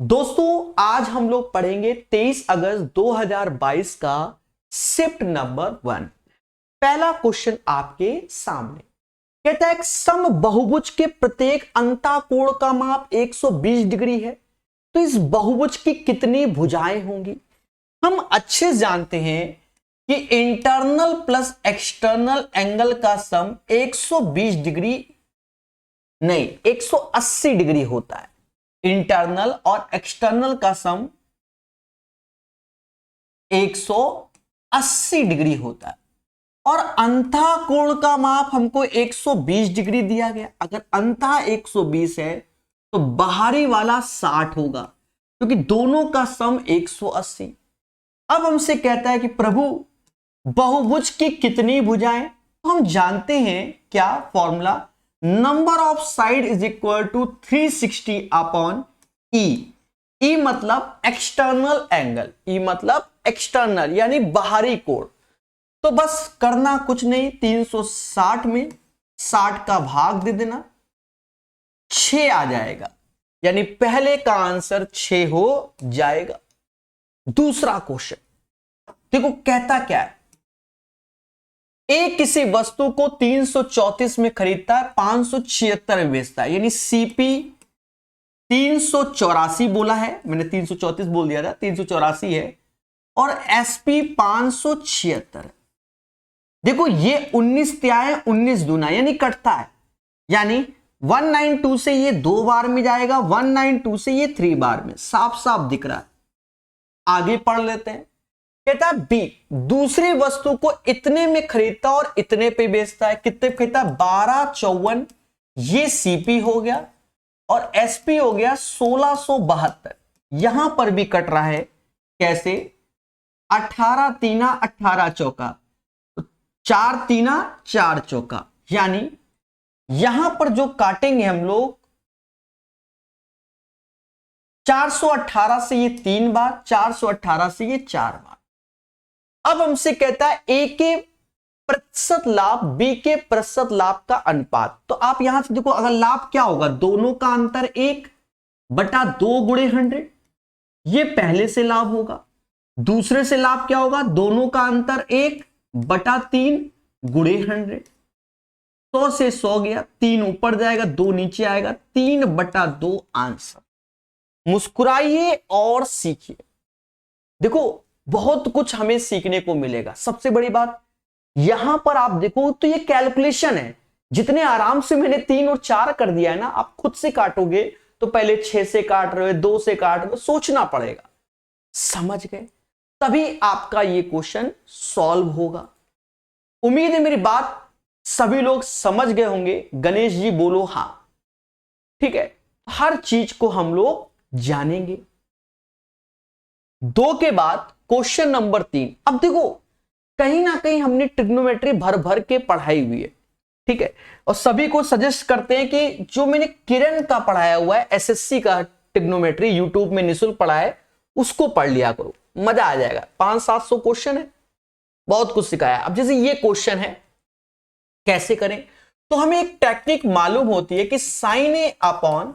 दोस्तों आज हम लोग पढ़ेंगे 23 अगस्त 2022 का शिफ्ट नंबर 1। पहला क्वेश्चन आपके सामने कहता है सम बहुभुज के प्रत्येक अंतःकोण का माप 120 डिग्री है, तो इस बहुभुज की कितनी भुजाएं होंगी। हम अच्छे जानते हैं कि इंटरनल प्लस एक्सटर्नल एंगल का सम 120 डिग्री नहीं 180 डिग्री होता है। इंटरनल और एक्सटर्नल का सम 180 डिग्री होता है और अंतः कोण का माप हमको 120 डिग्री दिया गया। अगर अंतः 120 है तो बाहरी वाला 60 होगा, क्योंकि दोनों का सम 180। अब हमसे कहता है कि प्रभु बहुभुज की कितनी भुजाएं, तो हम जानते हैं क्या formula, number of side is equal to 360 upon E. E मतलब एक्सटर्नल एंगल, ई मतलब एक्सटर्नल यानी बाहरी कोण। तो बस करना कुछ नहीं, 360 में 60 का भाग दे देना, 6 आ जाएगा, यानी पहले का आंसर 6 हो जाएगा। दूसरा क्वेश्चन देखो कहता क्या है, ए किसी वस्तु को 334 में खरीदता है, 576 में बेचता है, यानी सीपी 384 बोला है, मैंने 334 बोल दिया था, 384 है और एसपी 576। देखो ये 19 त्या है, 19 दूना यानी कटता है, यानी 192 से ये 2 बार में जाएगा, 192 से ये 3 बार में, साफ साफ दिख रहा है। आगे पढ़ लेते हैं। कहता है बी दूसरी वस्तु को इतने में खरीदता और इतने पे बेचता है। कितने खरीदता है? 1254, ये सीपी हो गया और एसपी हो गया 1672। यहां पर भी कट रहा है, कैसे? 18 तीना 18 चौका, 4 तीना 4 चौका, यानी यहां पर जो काटेंगे हम लोग 418 से ये 3 बार, 418 से ये 4 बार। अब हमसे कहता है ए के प्रतिशत लाभ बी के प्रतिशत लाभ का अनुपात। तो आप यहां से देखो, अगर लाभ क्या होगा, दोनों का अंतर 1/2 गुणे 100, ये पहले से लाभ होगा। दूसरे से लाभ क्या होगा, दोनों का अंतर 1/3 गुणे 100। 100 से 100 गया, 3 ऊपर जाएगा 2 नीचे आएगा, 3/2 आंसर। मुस्कुराइए और सीखिए। देखो बहुत कुछ हमें सीखने को मिलेगा। सबसे बड़ी बात यहां पर आप देखो तो ये कैलकुलेशन है, जितने आराम से मैंने 3 और 4 कर दिया है ना, आप खुद से काटोगे तो पहले 6 से काट रहे हो, 2 से काट रहे हो, सोचना पड़ेगा। समझ गए? तभी आपका ये क्वेश्चन सॉल्व होगा। उम्मीद है मेरी बात सभी लोग समझ गए होंगे। गणेश जी बोलो हां। ठीक है, हर चीज को हम लोग जानेंगे। 2 के बाद क्वेश्चन नंबर 3। अब देखो कहीं ना कहीं हमने ट्रिग्नोमेट्री भर भर के पढ़ाई हुई है, ठीक है, और सभी को सजेस्ट करते हैं कि जो मैंने किरण का पढ़ाया हुआ है, एसएससी का ट्रिग्नोमेट्री यूट्यूब में निःशुल्क पढ़ा है, उसको पढ़ लिया करो, मजा आ जाएगा। 500-700 क्वेश्चन है, बहुत कुछ सिखाया। अब जैसे ये क्वेश्चन है, कैसे करें, तो हमें एक टेक्निक मालूम होती है कि sign A upon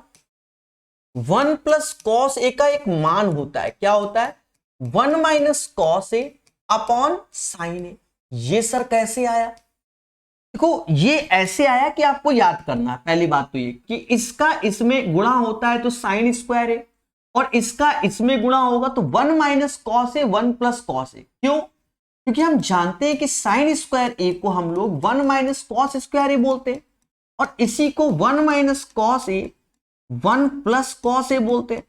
1 plus cos A का एक मान होता है। क्या होता है? 1 minus cos A upon sine ए। ये सर कैसे आया? देखो ये ऐसे आया कि आपको याद करना है। पहली बात तो ये कि इसका इसमें गुणा होता है तो साइन स्क्वायर ए, और इसका इसमें गुणा होगा तो 1 minus cos A 1 plus cos A. क्यों? क्योंकि हम जानते हैं कि साइन स्क्वायर ए को हम लोग 1 माइनस कॉस स्क्वायर ए बोलते हैं, और इसी को 1 minus cos A 1 plus cos A बोलते हैं।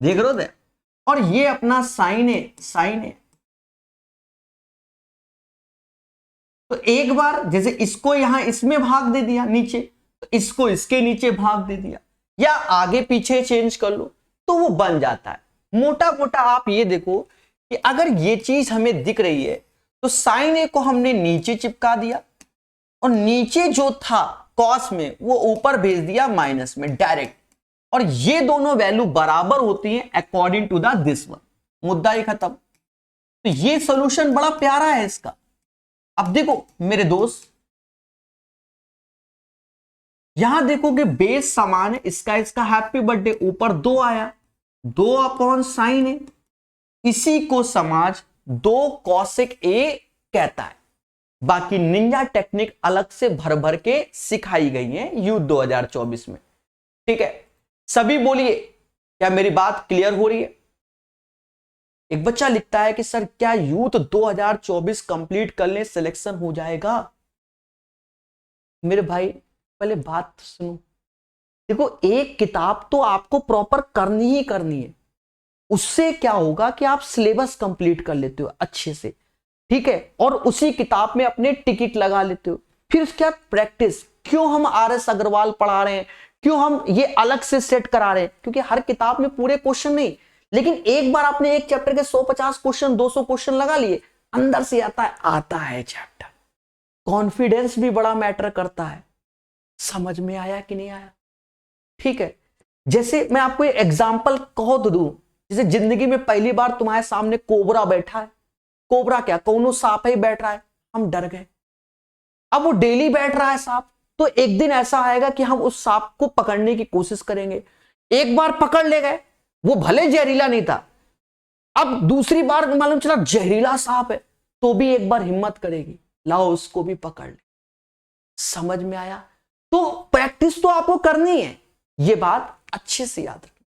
देख रहे हो? और ये अपना साइन है। तो एक बार जैसे इसको यहां इसमें भाग दे दिया नीचे, तो इसको इसके नीचे भाग दे दिया, या आगे पीछे चेंज कर लो तो वो बन जाता है। मोटा मोटा आप ये देखो कि अगर ये चीज हमें दिख रही है तो साइन ए को हमने नीचे चिपका दिया, और नीचे जो था कॉस में वो ऊपर भेज दिया माइनस में डायरेक्ट, और ये दोनों वैल्यू बराबर होती हैं according to the this one. मुद्दा ही खत्म। तो ये सॉल्यूशन बड़ा प्यारा है इसका। अब देखो मेरे दोस्त, यहां देखोगे बेस समान है, इसका हैप्पी बर्थडे ऊपर 2 आया, 2/sin है, इसी को समाज 2 cosec A कहता है। बाकी निंजा टेक्निक अलग से भर भर के सिखाई गई है यूथ 2024 में। ठीक है, सभी बोलिए क्या मेरी बात क्लियर हो रही है? एक बच्चा लिखता है कि सर क्या यूथ 2024 कंप्लीट कर ले सिलेक्शन हो जाएगा? मेरे भाई पहले बात सुनो, देखो एक किताब तो आपको प्रॉपर करनी ही करनी है, उससे क्या होगा कि आप सिलेबस कंप्लीट कर लेते हो अच्छे से, ठीक है, और उसी किताब में अपने टिकट लगा लेते हो। फिर उसके बाद प्रैक्टिस, क्यों हम RS अग्रवाल पढ़ा रहे हैं, क्यों हम ये अलग से सेट करा रहे हैं? क्योंकि हर किताब में पूरे क्वेश्चन नहीं, लेकिन एक बार आपने एक चैप्टर के 150 क्वेश्चन 200 क्वेश्चन लगा लिए, अंदर से आता है चैप्टर। कॉन्फिडेंस भी बड़ा मैटर करता है। समझ में आया कि नहीं आया? ठीक है, जैसे मैं आपको एक एग्जाम्पल कहो तो दूं, जैसे जिंदगी में पहली बार तुम्हारे सामने कोबरा बैठा है, कोबरा क्या कौनो सांप ही बैठ रहा है, हम डर गए। अब वो डेली बैठ रहा है सांप, तो एक दिन ऐसा आएगा कि हम उस सांप को पकड़ने की कोशिश करेंगे। एक बार पकड़ ले गए, वो भले जहरीला नहीं था, अब दूसरी बार मालूम चला जहरीला सांप है, तो भी एक बार हिम्मत करेगी, लाओ उसको भी पकड़ ले। समझ में आया? तो प्रैक्टिस तो आपको करनी है, ये बात अच्छे से याद रखना।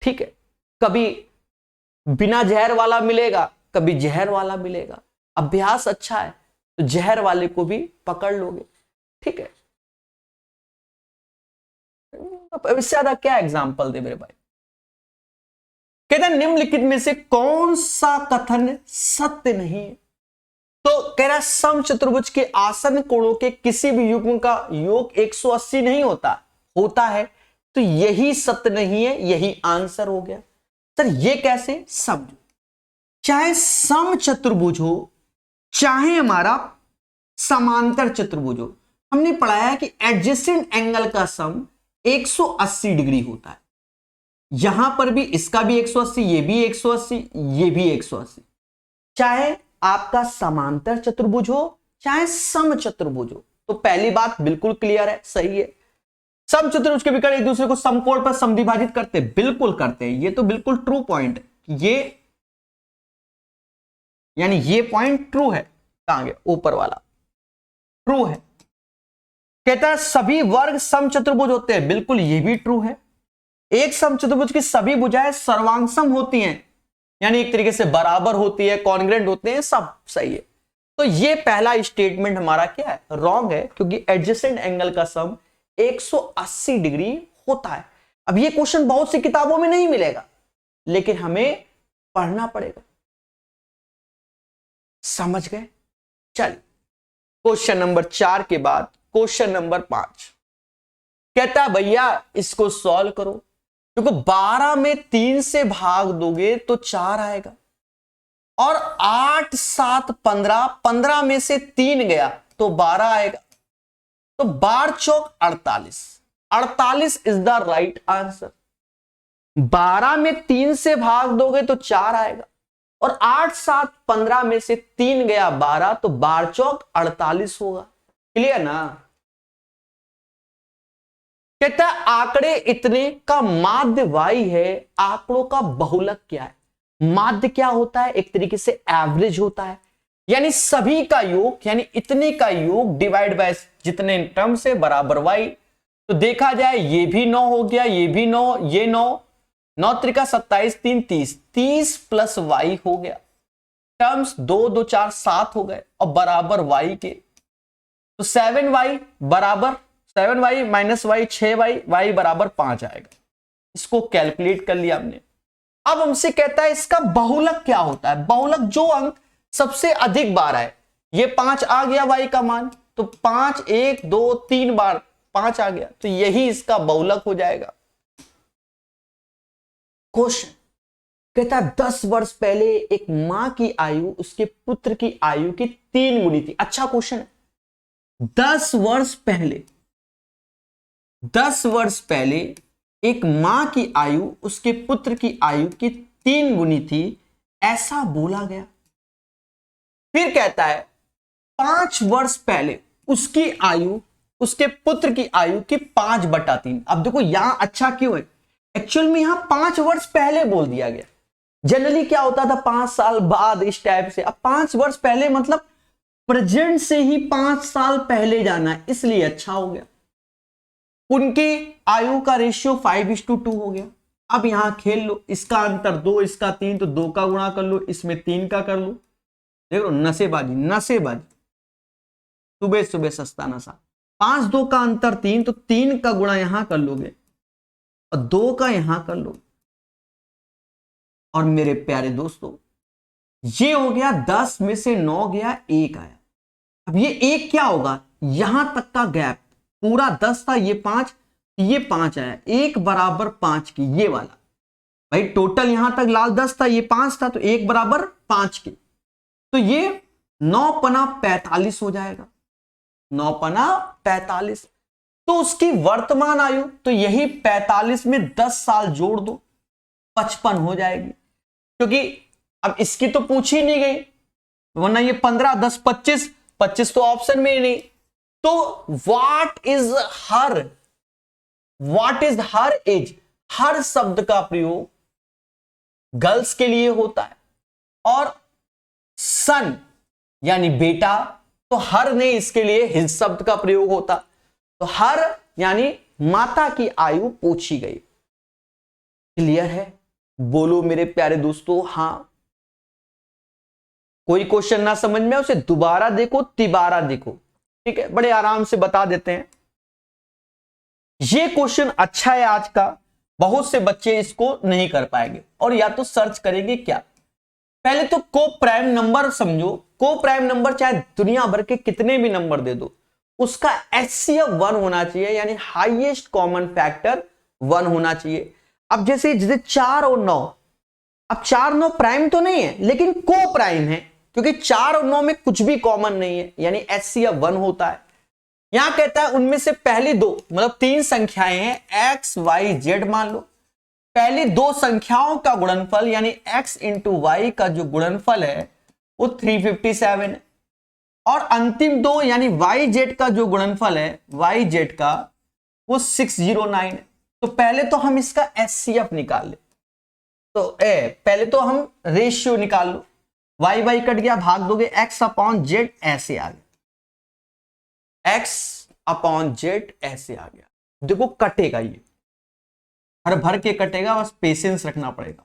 ठीक है, कभी बिना जहर वाला मिलेगा, कभी जहर वाला मिलेगा, अभ्यास अच्छा है तो जहर वाले को भी पकड़ लोगे। ठीक है, अब इससे ज्यादा क्या एग्जांपल दे मेरे भाई? कहते हैं निम्नलिखित में से कौन सा कथन सत्य नहीं है? तो कह रहा है समचतुर्भुज के आसन कोणों के किसी भी युग्म का योग 180 नहीं होता है, तो यही सत्य नहीं है, यही आंसर हो गया। सर ये कैसे? समझो, चाहे समचतुर्भुज हो चाहे हमारा समांतर चतुर्भुज हो, हमने पढ़ाया है कि एडजेसेंट एंगल का सम 180 डिग्री होता है। यहां पर भी इसका भी 180, ये भी 180, ये भी 180। चाहे आपका समांतर चतुर्भुज हो चाहे समचतुर्भुज हो, तो पहली बात बिल्कुल क्लियर है, सही है। समचतुर्भुज के विकर्ण एक दूसरे को समकोण पर समद्विभाजित करते, बिल्कुल करते हैं, ये तो बिल्कुल ट्रू पॉइंट है। ये यानी ये पॉइंट ट्रू है। कहां गया ऊपर वाला? ट्रू है। कहता है सभी वर्ग समचतुर्भुज होते हैं, बिल्कुल ये भी ट्रू है। एक समचतुर्भुज की सभी भुजाएं सर्वांगसम होती हैं, यानी एक तरीके से बराबर होती है, कॉन्ग्रेंट होते हैं, सब सही है। तो ये पहला स्टेटमेंट हमारा क्या है? रॉन्ग है, क्योंकि एडजेसेंट एंगल का सम 180 डिग्री होता है। अब ये क्वेश्चन बहुत सी किताबों में नहीं मिलेगा, लेकिन हमें पढ़ना पड़ेगा। समझ गए? चलिए क्वेश्चन नंबर 4 के बाद क्वेश्चन नंबर 5 कहता है भैया इसको सॉल्व करो, क्योंकि 12 में 3 से भाग दोगे तो 4 आएगा, और 8 7 15, 15 में से 3 गया तो 12 आएगा, तो 12 चौक 48, 48 इज द राइट आंसर। 12 में 3 से भाग दोगे तो 4 आएगा, और 8 7 15 में से 3 गया 12, तो 12 चौक 48 होगा। क्लियर ना? कहता है आंकड़े इतने का माध्य y है, आंकड़ों का बहुलक क्या है? माध्य क्या होता है? एक तरीके से एवरेज होता है, यानी सभी का योग, यानी इतने का योग डिवाइड बाय जितने टर्म से बराबर y। तो देखा जाए ये भी 9 हो गया, ये भी 9, ये 9, 9 त्रिका 27, 3 30, 30 प्लस y हो गया। टर्म्स 2 2 4 7 हो गए, और बराबर y के, तो 7y बराबर 7y minus y 6y, y बराबर 5 आएगा। इसको कैलकुलेट कर लिया हमने। अब हमसे कहता है इसका बहुलक क्या होता है? बहुलक जो अंक सबसे अधिक बार आए, ये 5 आ गया y का मान, तो 5 1 2 3 बार 5 आ गया, तो यही इसका बहुलक हो जाएगा। क्वेश्चन कहता है 10 वर्ष पहले एक मां की आयु उसके पुत्र की आयु की 3 गुनी थी। अच्छा क्वेश्चन है। 10 वर्ष पहले एक मां की आयु उसके पुत्र की आयु की 3 गुनी थी, ऐसा बोला गया। फिर कहता है 5 वर्ष पहले उसकी आयु उसके पुत्र की आयु की 5/3। अब देखो यहां अच्छा क्यों है, एक्चुअल में यहां 5 वर्ष पहले बोल दिया गया। जनरली क्या होता था 5 साल बाद इस टाइप से, अब 5 वर्ष पहले मतलब प्रेजेंट से ही 5 साल पहले जाना है, इसलिए अच्छा हो गया। उनकी आयु का रेशियो 5:2 हो गया। अब यहां खेल लो, इसका अंतर 2, इसका 3, तो 2 का गुणा कर लो, इसमें 3 का कर लो। देख लो नसेबाजी नसेबाजी, सुबह सुबह सस्ता नशा। 5 2 का अंतर 3, तो 3 का गुणा यहां कर लोगे और 2 का यहां कर लो। और मेरे प्यारे दोस्तों ये हो गया 10 में से 9 गया, 1 आया। अब ये 1 क्या होगा, यहां तक का गैप पूरा 10 था, ये 5, ये 5 आया, 1 बराबर 5 की, ये वाला भाई टोटल यहां तक लाल 10 था, ये 5 था, तो 1 बराबर 5 की, तो ये 9 पना 45 हो जाएगा। 9 पना 45, तो उसकी वर्तमान आयु, तो यही 45 में 10 साल जोड़ दो, 55 हो जाएगी। क्योंकि अब इसकी तो पूछ ही नहीं गई, वरना ये 15 10 25, 25 तो ऑप्शन में ही नहीं। तो व्हाट इज हर एज, हर शब्द का प्रयोग गर्ल्स के लिए होता है, और सन यानी बेटा, तो हर ने इसके लिए हिज शब्द का प्रयोग होता। तो हर यानी माता की आयु पूछी गई। क्लियर है, बोलो मेरे प्यारे दोस्तों हां। कोई क्वेश्चन ना समझ में उसे दोबारा देखो, तिबारा देखो, ठीक है, बड़े आराम से बता देते हैं। ये क्वेश्चन अच्छा है आज का, बहुत से बच्चे इसको नहीं कर पाएंगे और या तो सर्च करेंगे क्या। पहले तो को प्राइम नंबर समझो, को प्राइम नंबर चाहे दुनिया भर के कितने भी नंबर दे दो, उसका HCF 1 होना चाहिए, यानी हाईएस्ट कॉमन फैक्टर 1 होना चाहिए। अब जैसे 4 और 9, अब 4 9 प्राइम तो नहीं है लेकिन को प्राइम है, क्योंकि 4 और 9 में कुछ भी कॉमन नहीं है, यानी HCF 1 होता है। यहां कहता है उनमें से पहली दो, मतलब 3 संख्याएं हैं x y z, मान लो पहली 2 संख्याओं का गुणनफल यानी x इंटू वाई का जो गुणनफल है वो 357 है, और अंतिम 2 यानी yz का जो गुणनफल है yz का वो 609 है। तो पहले तो हम इसका HCF निकाल ले, तो पहले तो हम रेशियो निकाल लो, y कट गया, भाग दोगे x/z, ऐसे आ गया x/z, ऐसे आ गया। देखो कटेगा, ये हर भर के कटेगा, बस पेशेंस रखना पड़ेगा।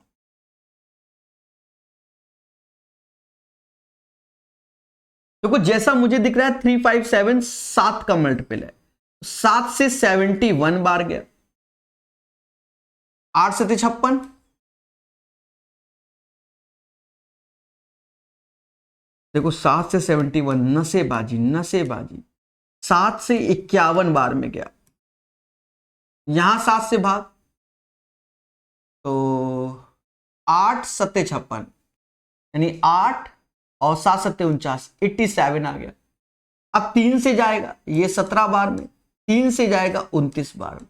देखो जैसा मुझे दिख रहा है 357 7 का मल्टीपल है, 7 से 71 बार गया, 8 से 56, देखो 7 से 71, नसेबाजी नसेबाजी, 7 से 51 बार में गया, यहां 7 से भाग, तो 8 7 56, यानी 8 और 7 7 49, 87 आ गया। अब 3 से जाएगा, ये 17 बार में, 3 से जाएगा 29 बार में,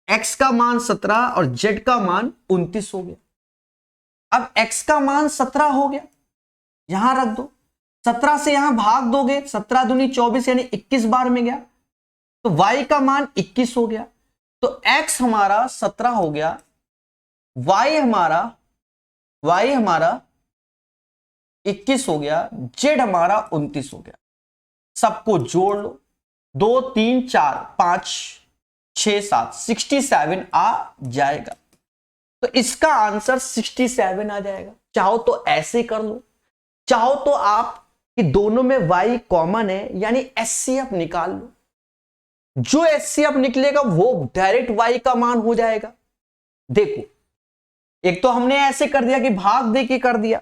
x का मान 17 और z का मान 29 हो गया। अब x का मान 17 हो गया, यहां रख दो, 17 से यहां भाग दोगे, 17 दूनी 24, यानी 21 बार में गया, तो y का मान 21 हो गया। तो x हमारा 17 हो गया, y हमारा 21 हो गया, z हमारा 29 हो गया। सबको जोड़ लो, 2 3 4 5 6 7, 67 आ जाएगा। तो इसका आंसर 67 आ जाएगा। चाहो तो ऐसे कर लो, चाहो तो आप कि दोनों में y कॉमन है, यानी HCF निकाल लो। जो HCF निकलेगा वो डायरेक्ट y का मान हो जाएगा। देखो एक तो हमने ऐसे कर दिया कि भाग दे के कर दिया,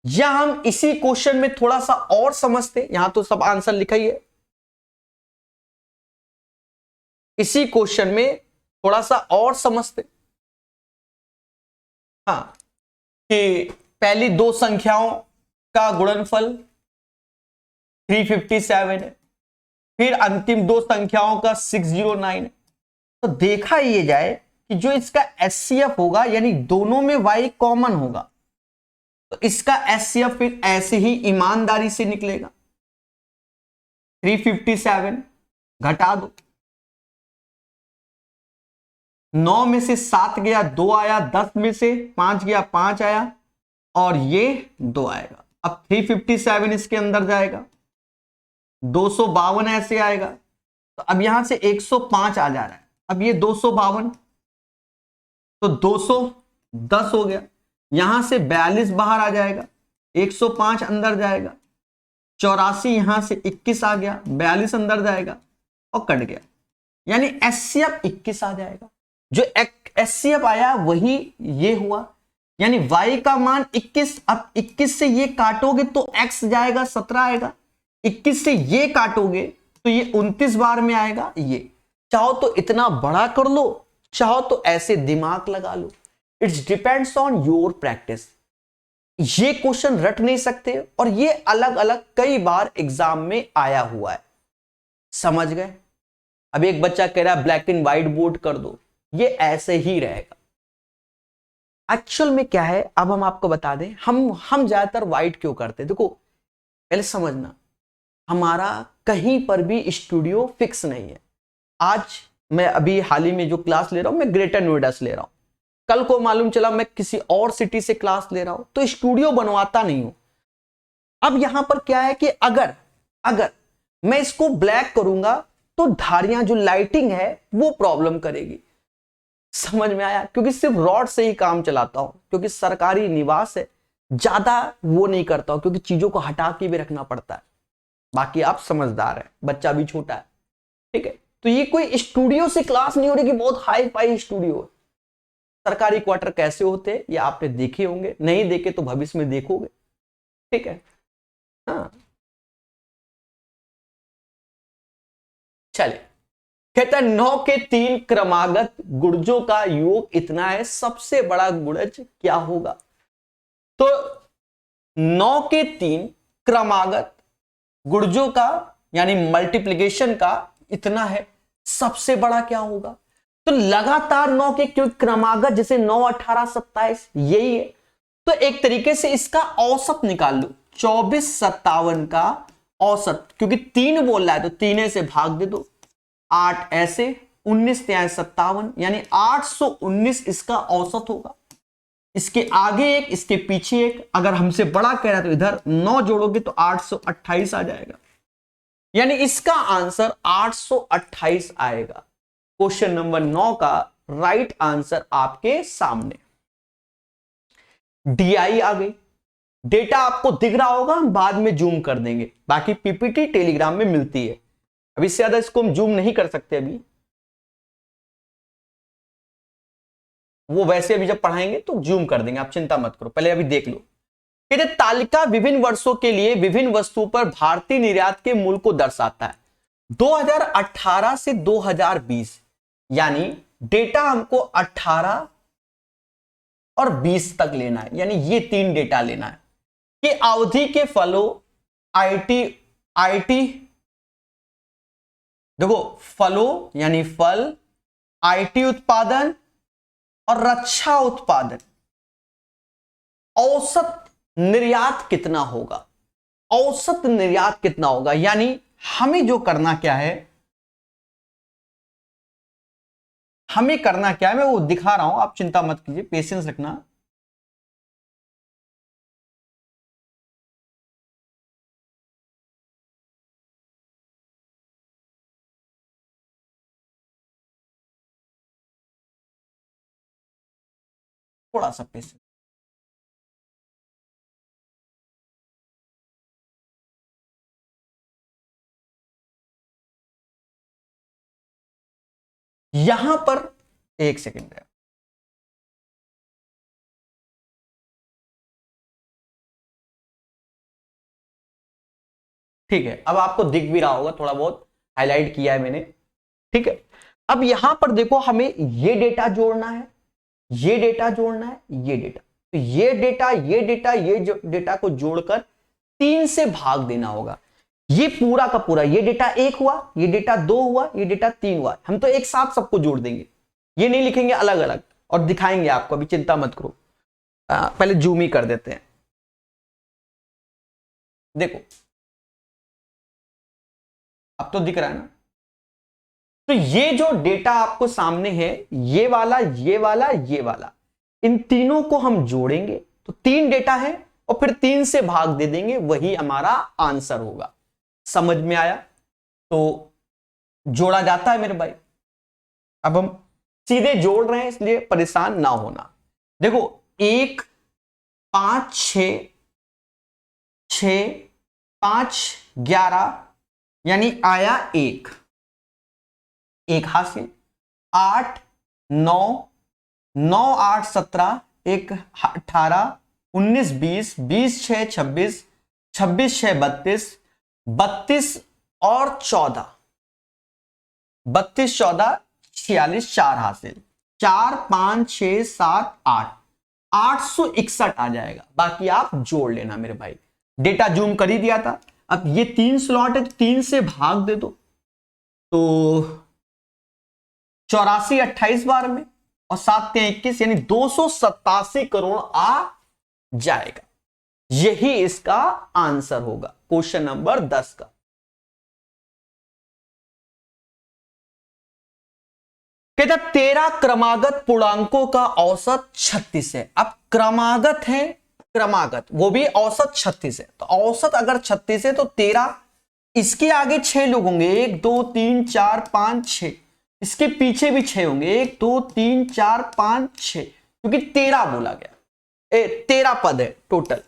या हम इसी क्वेश्चन में थोड़ा सा और समझते, यहां तो सब आंसर लिखा ही है, इसी क्वेश्चन में थोड़ा सा और समझते। हाँ, कि पहली 2 संख्याओं का गुणनफल 357 है, फिर अंतिम 2 संख्याओं का 609 है। तो देखा ये जाए कि जो इसका HCF होगा, यानी दोनों में y कॉमन होगा, तो इसका HCF फिर ऐसे ही ईमानदारी से निकलेगा। 357 घटा दो, 9 में से 7 गया 2 आया, 10 में से 5 गया 5 आया, और ये 2 आएगा। अब 357 इसके अंदर जाएगा, 252 ऐसे आएगा, तो अब यहां से 105 आ जा रहा है। अब ये 252 तो 210 हो गया, यहां से 42 बाहर आ जाएगा, 105 अंदर जाएगा, 84 यहां से 21 आ गया, 42 अंदर जाएगा और कट गया, यानी एचसीएफ 21 आ जाएगा। जो एचसीएफ आया वही ये हुआ, यानी y का मान 21। अब 21 से ये काटोगे तो x जाएगा 17 आएगा, 21 से ये काटोगे तो ये 29 बार में आएगा। ये चाहो तो इतना बड़ा कर लो, चाहो तो ऐसे दिमाग लगा लो, it's depends on your practice. ये क्वेश्चन रट नहीं सकते, और ये अलग अलग कई बार एग्जाम में आया हुआ है, समझ गए। अब एक बच्चा कह रहा है ब्लैक एंड व्हाइट बोर्ड कर दो, ये ऐसे ही रहेगा। एक्चुअल में क्या है, अब हम आपको बता दें, हम ज्यादातर व्हाइट क्यों करते हैं। देखो पहले समझना, हमारा कहीं पर भी स्टूडियो फिक्स नहीं है। आज मैं अभी हाल ही में जो क्लास ले रहा हूं, मैं ग्रेटर नोएडा से ले रहा हूं, कल को मालूम चला मैं किसी और सिटी से क्लास ले रहा हूं, तो स्टूडियो बनवाता नहीं हूं। अब यहां पर क्या है कि अगर मैं इसको ब्लैक करूंगा तो धारियां जो लाइटिंग है वो प्रॉब्लम करेगी, समझ में आया। क्योंकि सिर्फ रॉड से ही काम चलाता हूं, क्योंकि सरकारी निवास है, ज्यादा वो नहीं करता हूं, क्योंकि चीजों को हटा के भी रखना पड़ता है। बाकी आप समझदार है, बच्चा भी छोटा है, ठीक है। तो ये कोई स्टूडियो से क्लास नहीं हो रही कि बहुत हाई फाई स्टूडियो है। सरकारी क्वार्टर कैसे होते हैं ये आपने देखे होंगे, नहीं देखे तो भविष्य में देखोगे, ठीक है। हाँ चले, कहता 9 के 3 क्रमागत गुणजों का योग इतना है, सबसे बड़ा गुणज क्या होगा। तो 9 के 3 क्रमागत गुणजों का यानी मल्टीप्लिकेशन का इतना है, सबसे बड़ा क्या होगा। तो लगातार 9 के क्यों क्रमागत, जैसे 9 18 27 यही है, तो एक तरीके से इसका औसत निकाल लो, 24 57 का औसत, क्योंकि 3 बोल रहा है तो 3 से भाग दे दो, 8 ऐसे 19 57, यानी 819 इसका औसत होगा। इसके आगे एक, इसके पीछे एक, अगर हमसे बड़ा कह रहा है तो इधर 9 जोड़ोगे तो 828 आ जाएगा, यानी इसका आंसर 828 आएगा। क्वेश्चन नंबर 9 का राइट आंसर आपके सामने। डीआई आ गई, डेटा आपको दिख रहा होगा, हम बाद में जूम कर देंगे, बाकी पीपीटी टेलीग्राम में मिलती है, अभी इससे ज्यादा इसको हम जूम नहीं कर सकते अभी, वो वैसे अभी जब पढ़ाएंगे तो जूम कर देंगे, आप चिंता मत करो, पहले अभी देख लो। कहते तालिका विभिन्न वर्षों के लिए विभिन्न वस्तुओं पर भारतीय निर्यात के मूल्य को दर्शाता है 2018 से 2020, यानी डेटा हमको 18 और 20 तक लेना है, यानी ये 3 डेटा लेना है कि अवधि के फलों आईटी देखो, फलों यानी फल, आईटी उत्पादन और रक्षा उत्पादन, औसत निर्यात कितना होगा, औसत निर्यात कितना होगा। यानी हमें जो करना क्या है, हमें करना क्या है, मैं वो दिखा रहा हूं, आप चिंता मत कीजिए, पेशेंस रखना। थोड़ा सा पेशेंस, यहां पर 1 सेकेंड है, ठीक है। अब आपको दिख भी रहा होगा, थोड़ा बहुत हाईलाइट किया है मैंने, ठीक है। अब यहां पर देखो, हमें ये डेटा जोड़ना है, ये डेटा जोड़ना है, ये डेटा, तो ये डेटा ये डेटा ये डेटा को जोड़कर 3 से भाग देना होगा। ये पूरा का पूरा, ये डेटा 1 हुआ, ये डेटा 2 हुआ, ये डेटा 3 हुआ, हम तो एक साथ सबको जोड़ देंगे, ये नहीं लिखेंगे अलग अलग, और दिखाएंगे आपको, अभी चिंता मत करो। पहले जूम ही कर देते हैं, देखो अब तो दिख रहा है ना। तो ये जो डेटा आपको सामने है, ये वाला, ये वाला, ये वाला, इन तीनों को हम जोड़ेंगे तो 3 डेटा है और फिर 3 से भाग दे देंगे, वही हमारा आंसर होगा। समझ में आया? तो जोड़ा जाता है मेरे भाई। अब हम सीधे जोड़ रहे हैं, इसलिए परेशान ना होना। देखो 1 5 6 6 5 11 यानी आया 1 हासिल। 8 9 9 8 17 1 18 19 20 20 6 26 26 6 32 32 और 14 32 14 46 4 हासिल। 4 5 6 7 8 861 आ जाएगा। बाकी आप जोड़ लेना मेरे भाई। डेटा जूम कर ही दिया था। अब ये 3 स्लॉट है, 3 से भाग दे दो तो 84 28 बार में और 7 21 यानी 287 करोड़ आ जाएगा। यही इसका आंसर होगा क्वेश्चन नंबर 10 का। कहता 13 क्रमागत पूर्णांकों का औसत 36 है। अब क्रमागत है, क्रमागत वो भी औसत 36 है। तो औसत अगर 36 है तो 13, इसके आगे 6 लोग होंगे, 1 2 3 4 5 6, इसके पीछे भी 6 होंगे, 1 2 3 4 5 6, क्योंकि 13 बोला गया, 13 पद है टोटल।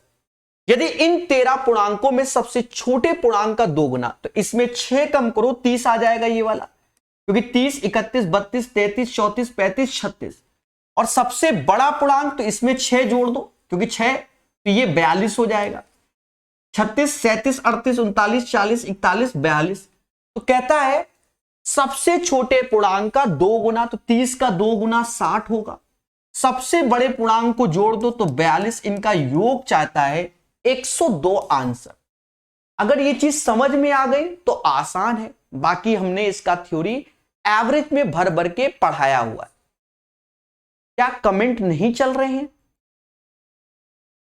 यदि इन 13 पूर्णांकों में सबसे छोटे पूर्णांक का 2 गुना, तो इसमें 6 कम करो 30 आ जाएगा ये वाला, क्योंकि 30 31 32 33 34 35 36। और सबसे बड़ा पूर्णांक तो इसमें 6 जोड़ दो, क्योंकि 6 तो ये 42 हो जाएगा। 36 37 38 39 40 41 42। तो कहता है सबसे छोटे पूर्णांक का 2 गुना, तो 30 का 2 गुना 60 होगा। सबसे बड़े पूर्णांक को जोड़ दो तो 42, इनका योग चाहता है 102 आंसर। अगर ये चीज समझ में आ गई तो आसान है। बाकी हमने इसका थ्योरी एवरेज में भर भर के पढ़ाया हुआ है। क्या कमेंट नहीं चल रहे हैं?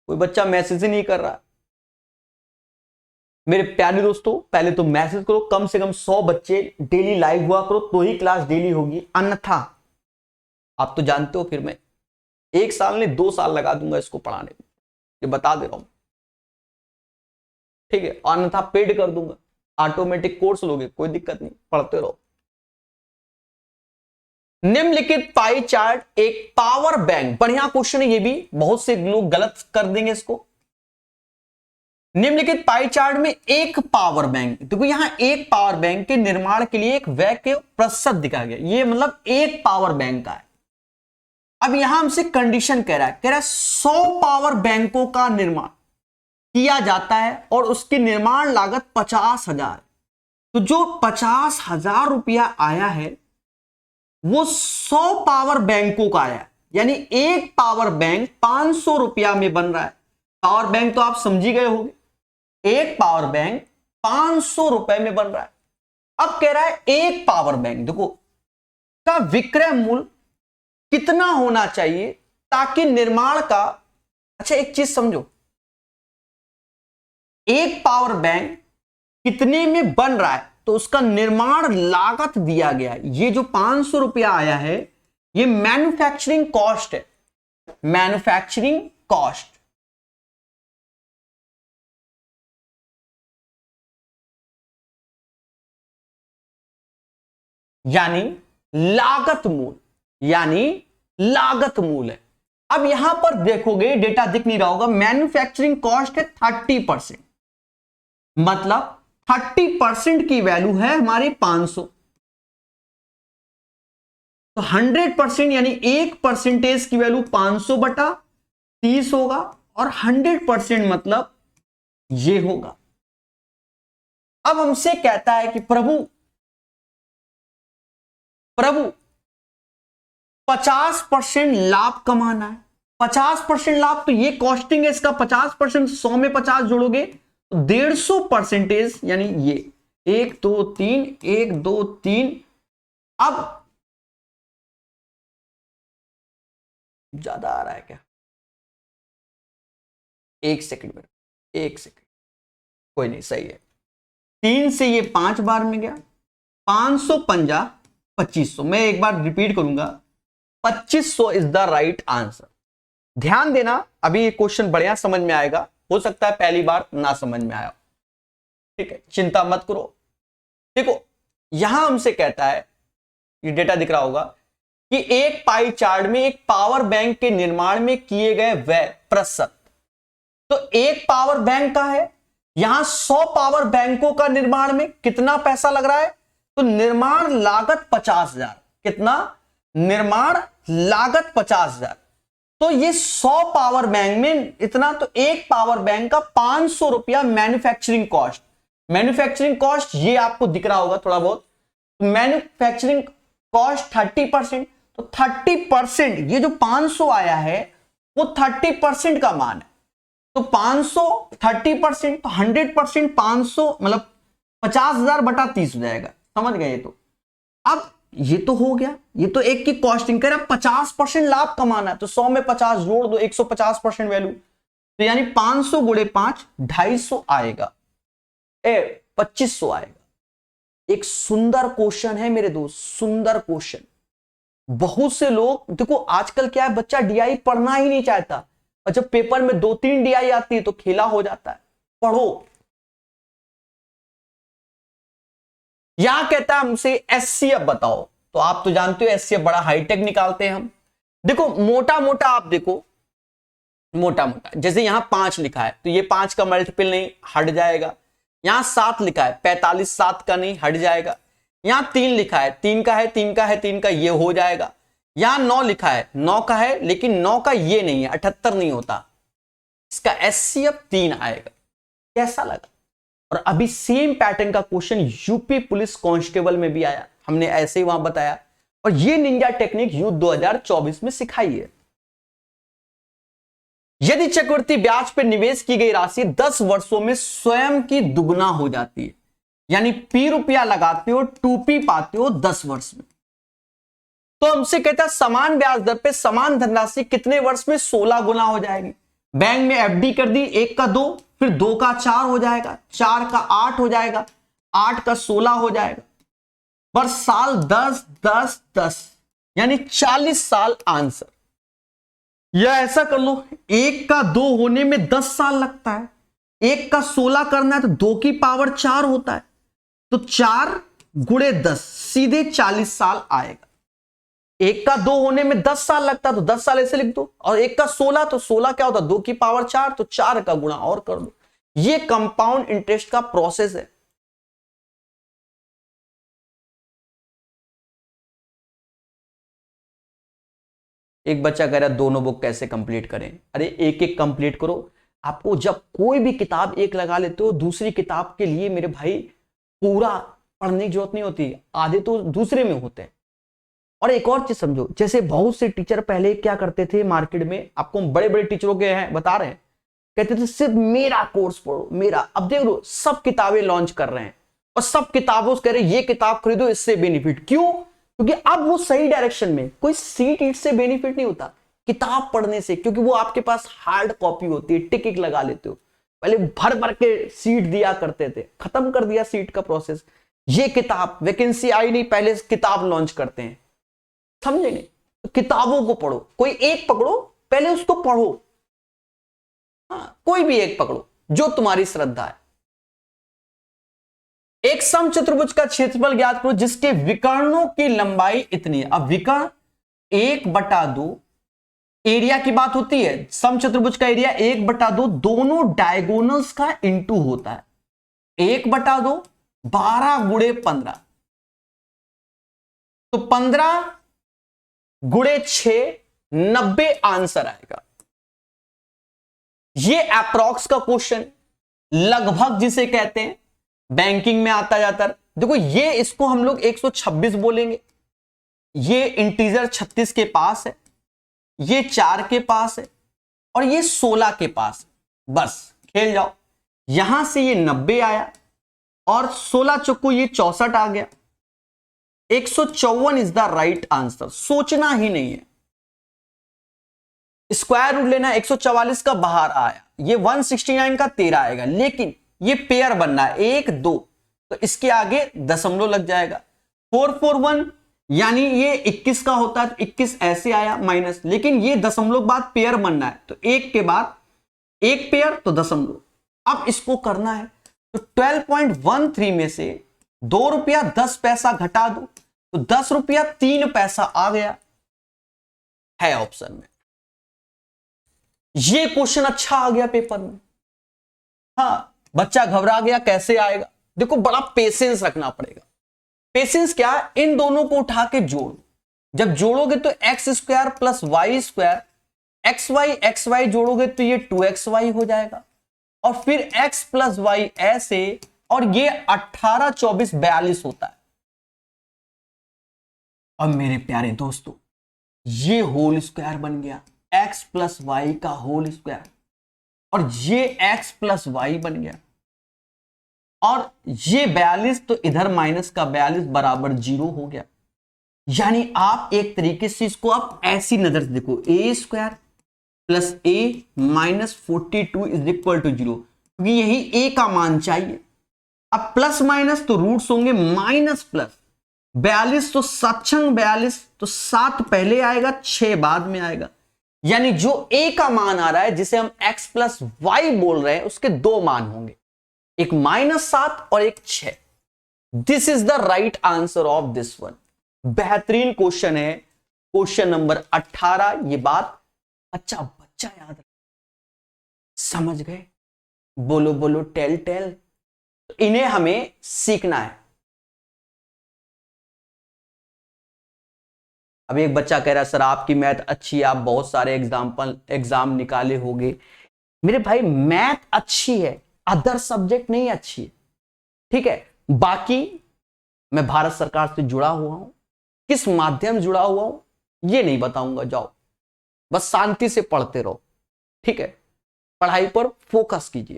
कोई बच्चा मैसेज ही नहीं कर रहा। मेरे प्यारे दोस्तों, पहले तो मैसेज करो, कम से कम 100 बच्चे डेली लाइव हुआ करो तो ही क्लास डेली होगी, अन्यथा आप तो जानते हो फिर मैं 1 साल ने 2 साल लगा दूंगा इसको पढ़ाने में, ये बता दे रहा हूं, ठीक है? अन्यथा पेड कर दूंगा, ऑटोमेटिक कोर्स लोगे, कोई दिक्कत नहीं, पढ़ते रहो। निम्नलिखित पाई चार्ट एक पावर बैंक, बढ़िया क्वेश्चन है ये भी, बहुत से लोग गलत कर देंगे इसको। निम्नलिखित पाई चार्ट में एक पावर बैंक, देखो यहां एक पावर बैंक के निर्माण के लिए एक व्यय के प्रतिशत दिखा गया, ये मतलब एक पावर बैंक का है। अब यहां हमसे कंडीशन कह रहा है 100 पावर बैंकों का निर्माण किया जाता है और उसकी निर्माण लागत 50,000। तो जो 50,000 रुपया आया है वो 100 पावर बैंकों का आया, यानी एक पावर बैंक 500 रुपया में बन रहा है। पावर बैंक तो आप समझी गए होंगे, एक पावर बैंक 500 रुपए में बन रहा है। अब कह रहा है एक पावर बैंक देखो का विक्रय मूल्य कितना होना चाहिए ताकि निर्माण का, अच्छा एक चीज समझो, एक पावर बैंक कितने में बन रहा है तो उसका निर्माण लागत दिया गया है। ये जो 500 रुपया आया है ये मैन्युफैक्चरिंग कॉस्ट है, मैन्युफैक्चरिंग कॉस्ट। यानी लागत मूल्य, यानी लागत मूल्य है। अब यहां पर देखोगे डेटा दिख नहीं रहा होगा, मैन्युफैक्चरिंग कॉस्ट है 30%, मतलब 30% की वैल्यू है हमारी 500। तो 100% यानी 1% की वैल्यू 500 बटा 30 होगा और 100% मतलब ये होगा। अब हमसे कहता है कि प्रभु 50% लाभ कमाना है। 50% लाभ, तो ये कॉस्टिंग है इसका 50%, 100 में 50 जोड़ोगे तो 150% यानी ये 1 2 3 1 2 3। अब ज्यादा आ रहा है क्या? 1 सेकंड में, 1 सेकंड, कोई नहीं, सही है। 3 से ये 5 बार में गया, 500 पंजा 2500। मैं एक बार रिपीट करूंगा, 2500 इज द राइट आंसर। ध्यान देना, अभी ये क्वेश्चन बढ़िया समझ में आएगा, हो सकता है पहली बार ना समझ में आया, ठीक है, चिंता मत करो। देखो यहां हमसे कहता है, ये डेटा दिख रहा होगा कि एक पाई चार्ट में एक पावर बैंक के निर्माण में किए गए व्यय प्रतिशत। तो एक पावर बैंक का है, यहां 100 पावर बैंकों का निर्माण में कितना पैसा लग रहा है, तो निर्माण लागत 50,000। कितना? निर्माण लागत 50,000। तो ये 100 पावर बैंक में इतना, तो एक पावर बैंक का 500 रुपया मैन्युफैक्चरिंग कॉस्ट। मैन्युफैक्चरिंग कॉस्ट ये आपको दिख रहा होगा थोड़ा बहुत, मैन्युफैक्चरिंग कॉस्ट 30%, तो 30% ये जो 500 आया है वो 30% का मान है। तो 500 30%, तो 100% 500 मतलब 50,000 बटा 30 हो जाएगा। समझ गए? तो अब ये तो हो गया, ये तो एक की कॉस्टिंग कर, 50% लाभ कमाना है, तो 100 में 50 जोड़ दो, 150% वैल्यू, तो यानी 500 गुणे 5 250 आएगा, 2500 आएगा। एक सुंदर क्वेश्चन है मेरे दोस्त, सुंदर क्वेश्चन। बहुत से लोग देखो आजकल क्या है, बच्चा डीआई पढ़ना ही नहीं चाहता, और जब पेपर में 2-3 डीआई आती है तो खेला हो जाता है। पढ़ो। यहां कहता है हमसे एचसीएफ बताओ, तो आप तो जानते हो एचसीएफ बड़ा हाईटेक निकालते हैं हम। देखो मोटा मोटा आप देखो, मोटा मोटा जैसे यहां 5 लिखा है तो ये 5 का मल्टीपल नहीं, हट जाएगा। यहां 7 लिखा है, 45 7 का नहीं, हट जाएगा। यहां 3 लिखा है, 3 का है, 3 का है, 3 का, ये हो जाएगा। यहां 9 लिखा है, 9 का है, लेकिन 9 का ये नहीं है, 78 नहीं होता, इसका एचसीएफ 3 आएगा। कैसा लगा? और अभी सेम पैटर्न का क्वेश्चन यूपी पुलिस कांस्टेबल में भी आया, हमने ऐसे ही वहां बताया, और ये निंजा टेक्निक युद्ध 2024 में सिखाई है। यदि चक्रवृद्धि ब्याज पर निवेश की गई राशि 10 वर्षों में स्वयं की दुगना हो जाती है, यानी P रुपया लगाते हो 2P पाते हो 10 वर्ष में, तो हमसे कहता है समान ब्याज दर पे समान धनराशि कितने वर्ष में 16 गुना हो जाएगी। बैंक में एफडी कर दी, 1 का 2, फिर 2 का 4 हो जाएगा, 4 का 8 हो जाएगा, 8 का 16 हो जाएगा, पर साल 10 10 10 यानी 40 साल आंसर। या ऐसा कर लो, 1 का 2 होने में 10 साल लगता है, 1 का 16 करना है तो 2 की पावर 4 होता है, तो 4 गुणे 10 सीधे 40 साल आएगा। 1 का 2 होने में 10 साल लगता है तो 10 साल ऐसे लिख दो, और 1 का 16 तो 16 क्या होता है 2 की पावर 4, तो 4 का गुणा और कर दो। ये कंपाउंड इंटरेस्ट का प्रोसेस है। एक बच्चा कह रहा है दोनों बुक कैसे कंप्लीट करें? अरे एक एक कंप्लीट करो। आपको जब कोई भी किताब एक लगा लेते हो, दूसरी किताब के लिए मेरे भाई पूरा पढ़ने की जरूरत नहीं होती, आधे तो दूसरे में होते हैं। और एक और चीज समझो, जैसे बहुत से टीचर पहले क्या करते थे मार्केट में, आपको बड़े बड़े टीचरों के हैं बता रहे हैं, कहते थे सिर्फ मेरा कोर्स पढ़ो मेरा। अब देख लो सब किताबें लॉन्च कर रहे हैं और सब किताबों से कह रहे हैं ये किताब खरीदो इससे बेनिफिट। क्यों? क्योंकि अब वो सही डायरेक्शन में, कोई सीट ईट से बेनिफिट नहीं होता किताब पढ़ने से, क्योंकि वो आपके पास हार्ड कॉपी होती है, टिक लगा लेते हो। पहले भर भर के सीट दिया करते थे, खत्म कर दिया सीट का प्रोसेस। ये किताब वैकेंसी आई नहीं, पहले किताब लॉन्च करते हैं, समझे नहीं? तो किताबों को पढ़ो, कोई एक पकड़ो पहले उसको पढ़ो, हाँ कोई भी एक पकड़ो जो तुम्हारी श्रद्धा है। एक समचतुर्भुज का क्षेत्रफल ज्ञात करो जिसके विकर्णों की लंबाई इतनी है। अब विकर्ण 1/2 एरिया की बात होती है, समचतुर्भुज का एरिया 1/2 दोनों डायगोनल्स का इंटू होता है। 1/2 12 गुणे 15, तो 15 गुणे 6 90 आंसर आएगा। ये अप्रॉक्स का क्वेश्चन, लगभग जिसे कहते हैं, बैंकिंग में आता जाता है। देखो ये इसको हम लोग 126 बोलेंगे, ये इंटीजर 36 के पास है, ये 4 के पास है और ये 16 के पास है। बस खेल जाओ, यहां से ये 90 आया और 16 चुक्कू ये 64 आ गया। 154 इज द राइट आंसर, सोचना ही नहीं है। स्क्वायर रूट लेना, 144 का बाहर आया, ये 169 का 13 आएगा, लेकिन ये पेयर बनना है 1 2, तो इसके आगे दशमलव लग जाएगा। 441 यानी ये 21 का होता है तो 21 ऐसे आया माइनस, लेकिन ये दशमलव बाद पेयर बनना है तो एक के बाद एक पेयर तो दशमलव। अब इसको करना है तो 12.13 में से 2 रुपया 10 पैसा घटा दो तो 10 रुपया 3 पैसा आ गया है ऑप्शन में। ये क्वेश्चन अच्छा आ गया पेपर में। हाँ, बच्चा घबरा गया कैसे आएगा, देखो बड़ा पेशेंस रखना पड़ेगा। पेशेंस क्या, इन दोनों को उठा के जोड़ो, जब जोड़ोगे तो x square plus y square, x y जोड़ोगे तो ये 2xy हो जाएगा, और फिर x प्लस वाई ऐसे, और ये 18 24 42 होता है। अब मेरे प्यारे दोस्तों ये होल स्क्वायर बन गया x प्लस वाई का होल स्क्वायर, और ये x प्लस वाई बन गया, और ये 42 तो इधर माइनस का 42 बराबर 0 हो गया। यानी आप एक तरीके से इसको आप ऐसी नजर से देखो, a square plus a minus 42 is equal to 0, क्योंकि यही ए का मान चाहिए। अब प्लस माइनस तो रूट्स होंगे, माइनस प्लस 42 तो 7×42 तो 7 पहले आएगा 6 बाद में आएगा। यानी जो ए का मान आ रहा है जिसे हम x प्लस वाई बोल रहे हैं उसके दो मान होंगे, एक -7 और एक 6। This is the right answer of this one. बेहतरीन क्वेश्चन है, क्वेश्चन नंबर 18। ये बात अच्छा बच्चा याद रख, समझ गए? बोलो बोलो टेल टेल। तो इन्हें हमें सीखना है। अब एक बच्चा कह रहा है सर आपकी मैथ अच्छी है, आप बहुत सारे एग्जाम निकाले होंगे। मेरे भाई मैथ अच्छी है, अदर सब्जेक्ट नहीं अच्छी है, ठीक है। बाकी मैं भारत सरकार से जुड़ा हुआ हूं, किस माध्यम जुड़ा हुआ हूं ये नहीं बताऊंगा, जाओ बस शांति से पढ़ते रहो, ठीक है। पढ़ाई पर फोकस कीजिए,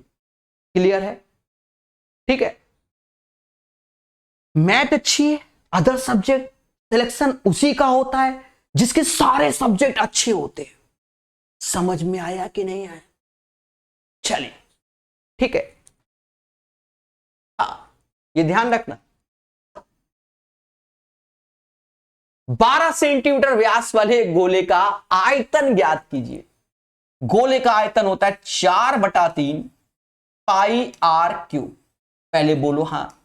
क्लियर है? ठीक है। मैथ अच्छी है, अदर सब्जेक्ट सिलेक्शन उसी का होता है जिसके सारे सब्जेक्ट अच्छे होते हैं। समझ में आया कि नहीं आया? चलिए ठीक है। हाँ, ये ध्यान रखना, 12 सेंटीमीटर व्यास वाले गोले का आयतन ज्ञात कीजिए। गोले का आयतन होता है 4/3 पाई आर क्यूब। पहले बोलो हाँ,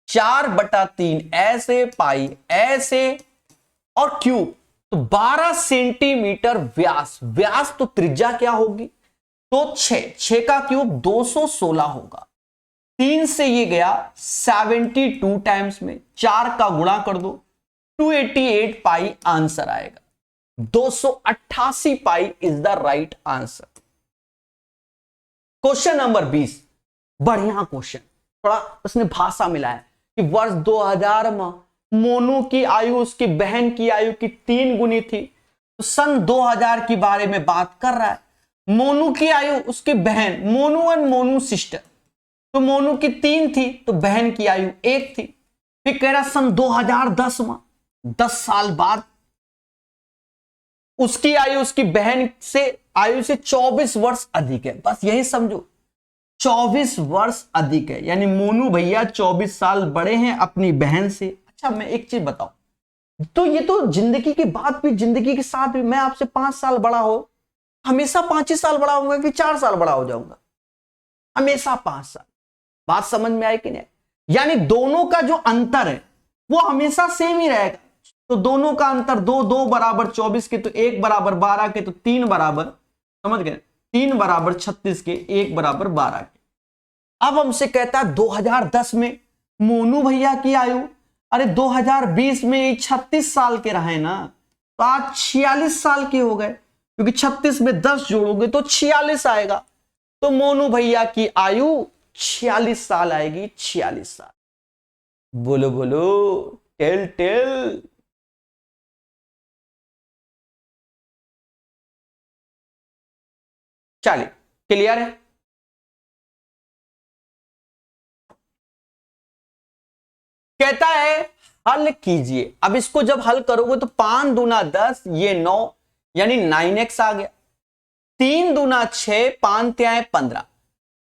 4/3 ऐसे, पाई ऐसे और क्यूब, तो 12 सेंटीमीटर व्यास। व्यास तो त्रिज्या क्या होगी, तो 6 का क्यूब 216 होगा। 3 से ये गया 72 टाइम्स में, 4 का गुणा कर दो 288 पाई आंसर आएगा। 288 pi is the right answer. Question number 20, बढ़िया क्वेश्चन, थोड़ा उसने भाषा मिलाया कि वर्ष 2000 में मोनू की आयु उसकी बहन की आयु की 3 गुनी थी, तो सन 2000 के बारे में बात कर रहा है। मोनू की आयु उसकी बहन, मोनू एंड मोनू सिस्टर, तो मोनू की 3 थी तो बहन की आयु 1 थी। फिर कह रहा सन 2010 में, 10 साल बाद उसकी आयु उसकी बहन से आयु से 24 वर्ष अधिक है। बस यही समझो, 24 वर्ष अधिक है, यानी मोनू भैया 24 साल बड़े हैं अपनी बहन से। अच्छा मैं एक चीज बताऊं, तो ये तो जिंदगी की बात भी, जिंदगी के साथ भी मैं आपसे 5 साल बड़ा हो, हमेशा 5 ही साल बड़ा होऊंगा कि 4 साल बड़ा हो जाऊंगा? हमेशा 5 साल। बात समझ में आए कि नहीं? यानी दोनों का जो अंतर है वो हमेशा सेम ही रहेगा। तो दोनों का अंतर 2 बराबर 24 के, तो 1 बराबर 12 के, तो 3 बराबर, समझ गए, 3 बराबर 36 के, 1 बराबर 12 के। अब हमसे कहता है 2010 में मोनू भैया की आयु, अरे 2020 में 36 साल के रहे ना, तो आज 46 साल के हो गए, क्योंकि 36 में 10 जोड़ोगे तो 46 आएगा। तो मोनू भैया की आयु 46 साल आएगी, 46 साल। बोलो बोलो टेल टेल। चलिए क्लियर है? कहता है हल कीजिए। अब इसको जब हल करोगे तो 5 दूना 10, ये 9 यानी 9x आ गया। 3 दूना 6, 5 त्याए 15,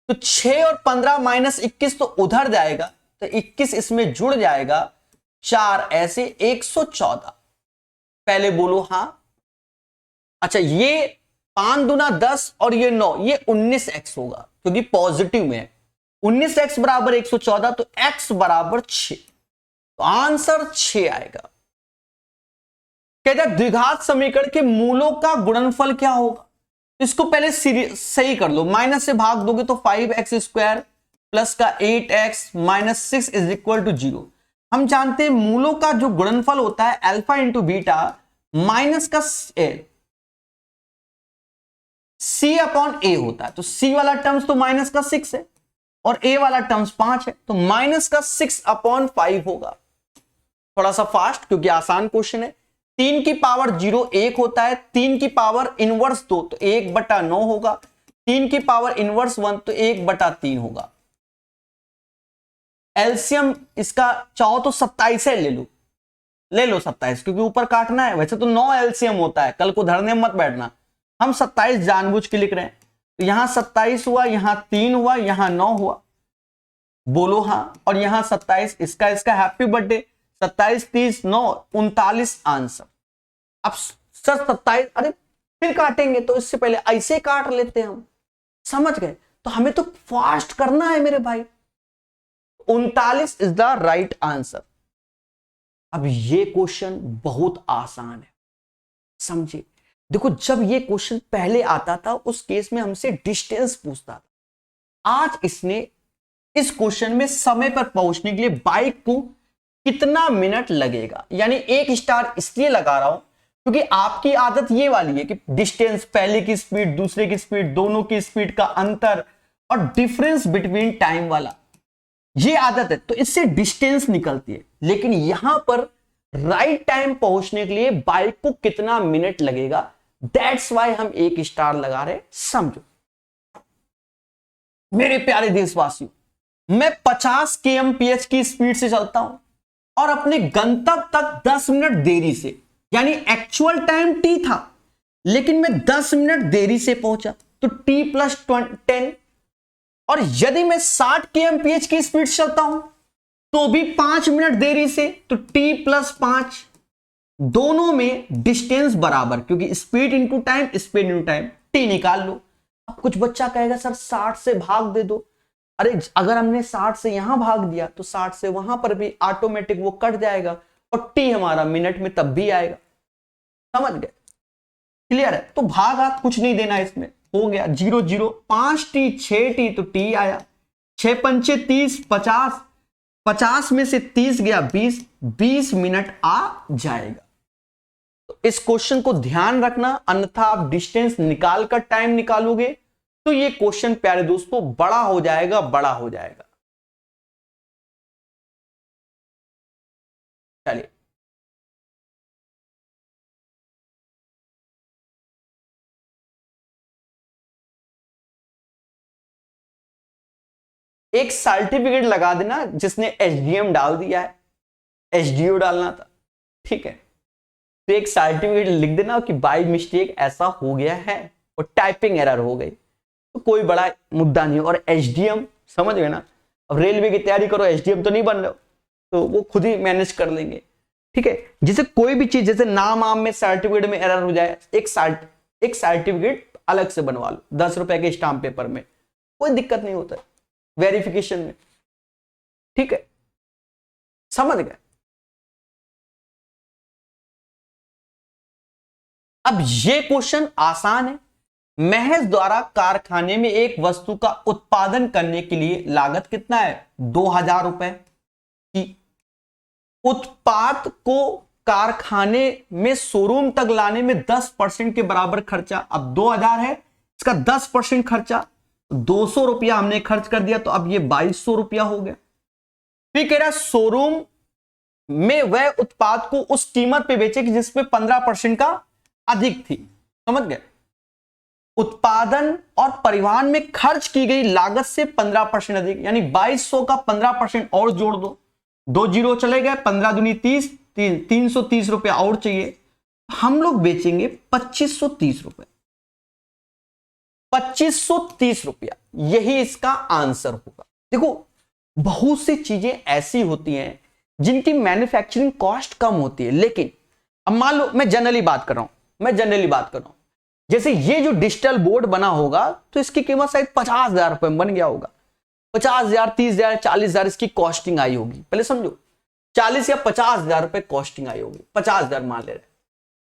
तो 6 और 15 -21 तो उधर जाएगा, तो तो 21 इसमें जुड़ जाएगा, 4 ऐसे 114। पहले बोलो हां। अच्छा, ये 5 दूना 10 और ये 9, ये 19x होगा क्योंकि पॉजिटिव में है। 19x बराबर 114, तो x बराबर 6, तो आंसर 6 आएगा। कहते हैं द्विघात समीकरण के मूलों का गुणनफल क्या होगा। इसको पहले सही कर लो, माइनस से भाग दोगे तो 5x² प्लस का 8x minus 6 is equal to 0। हम जानते हैं मूलों का जो गुणनफल होता है अल्फा इंटू बीटा माइनस का c अपॉन a होता है। तो c वाला टर्म्स तो माइनस का 6 है और a वाला टर्म्स 5 है, तो माइनस का 6 अपॉन 5 होगा। थोड़ा सा फास्ट क्योंकि आसान क्वेश्चन है। 3 की पावर 0 1 होता है, 3 की पावर इनवर्स 2 तो 1/9 होगा, 3 की पावर इनवर्स 1 तो 1/3 होगा। एलसीएम इसका चाहो तो 27 है, ले लो 27 क्योंकि ऊपर काटना है। वैसे तो 9 एलसीएम होता है, कल को धरने मत बैठना, हम 27 जानबूझ के लिख रहे हैं। तो यहां 27 हुआ, यहां 3 हुआ, यहां 9 हुआ, बोलो हां। और यहां 27 इसका हैप्पी बर्थडे, 27 30 9 39 आंसर। अब सर 27, अरे फिर काटेंगे तो इससे पहले ऐसे काट लेते हैं हम, समझ गए। तो हमें तो फास्ट करना है मेरे भाई। 39 इज द राइट आंसर। अब ये क्वेश्चन बहुत आसान है, समझे। देखो, जब ये क्वेश्चन पहले आता था उस केस में हमसे डिस्टेंस पूछता था। आज इसने इस क्वेश्चन में समय पर पहुंचने के लिए बाइक को कितना मिनट लगेगा, यानी 1 स्टार इसलिए लगा रहा हूं क्योंकि आपकी आदत ये वाली है कि डिस्टेंस, पहले की स्पीड दूसरे की स्पीड, दोनों की स्पीड का अंतर और डिफरेंस बिटवीन टाइम वाला, ये आदत है, तो इससे डिस्टेंस निकलती है। लेकिन यहां पर राइट टाइम पहुंचने के लिए बाइक को कितना मिनट लगेगा, दैट्स वाई हम 1 स्टार लगा रहे। समझो मेरे प्यारे देशवासियों, मैं 50 kmph की स्पीड से चलता हूं और अपने गंतव्य तक 10 मिनट देरी से, यानी एक्चुअल टाइम t था लेकिन मैं 10 मिनट देरी से पहुंचा, तो t प्लस 10। और यदि मैं 60 kmph की स्पीड से चलता हूं तो भी 5 मिनट देरी से, तो t प्लस 5। दोनों में डिस्टेंस बराबर क्योंकि speed into time, speed into time, t निकाल लो। अब कुछ बच्चा कहेगा सर 60 से भाग दे दो। अरे अगर हमने 60 से यहां भाग दिया तो 60 से वहां पर भी ऑटोमेटिक वो कट जाएगा और t हमारा मिनट में तब भी आएगा। समझ गए, क्लियर है। तो भागा कुछ नहीं देना, इसमें हो गया 0 0, 5t 6t तो t आया, 6 पंचे 30 50, 50 में से 30 गया 20, 20 मिनट आ जाएगा। तो इस क्वेश्चन को ध्यान रखना, अन्यथा आप डिस्टेंस निकाल कर टाइम निकालोगे तो ये क्वेश्चन प्यारे दोस्तों बड़ा हो जाएगा, बड़ा हो जाएगा। चलिए एक सर्टिफिकेट लगा देना जिसने एसडीएम डाल दिया है, एसडीओ डालना था, ठीक है। तो एक सर्टिफिकेट लिख देना कि बाय मिस्टेक ऐसा हो गया है और टाइपिंग एरर हो गई, तो कोई बड़ा मुद्दा नहीं। और एसडीएम समझ गए ना, अब रेलवे की तैयारी करो, एसडीएम तो नहीं बन रहे हो, तो वो खुद ही मैनेज कर लेंगे, ठीक है। जैसे कोई भी चीज, जैसे नाम आम में सर्टिफिकेट में एरर हो जाए, एक सर्टिफिकेट अलग से बनवा लो 10 रुपए के स्टाम्प पेपर में, कोई दिक्कत नहीं होता है वेरिफिकेशन में, ठीक है, समझ गए। अब ये क्वेश्चन आसान है। महज द्वारा कारखाने में एक वस्तु का उत्पादन करने के लिए लागत कितना है, 2000 रुपए की। उत्पाद को कारखाने में शोरूम तक लाने में 10% के बराबर खर्चा। अब 2000 है, इसका 10% खर्चा, 200 रुपया हमने खर्च कर दिया, तो अब ये 2200 रुपया हो गया। फिर कह रहा है शोरूम में वह उत्पाद को उस कीमत पे बेचे कि जिसमें 15% का अधिक थी। समझ गए, उत्पादन और परिवहन में खर्च की गई लागत से 15% अधिक, यानी 2200 का 15% और जोड़ दो, 2 जीरो चले गए, 15 दूनी 30, 330 रुपया और चाहिए। हम लोग बेचेंगे 2530 रुपए, 2530 रुपया, यही इसका आंसर होगा। देखो बहुत सी चीजें ऐसी होती हैं जिनकी मैन्युफैक्चरिंग कॉस्ट कम होती है, लेकिन अब मान लो मैं जनरली बात कर रहा हूं, जैसे ये जो डिजिटल बोर्ड बना होगा तो इसकी कीमत शायद 50,000 रुपए में बन गया होगा। 50,000, 30,000, 40,000 इसकी कॉस्टिंग आई होगी। पहले समझो, 40 या 50,000 रुपए कॉस्टिंग आई होगी, 50,000 मान ले रहे।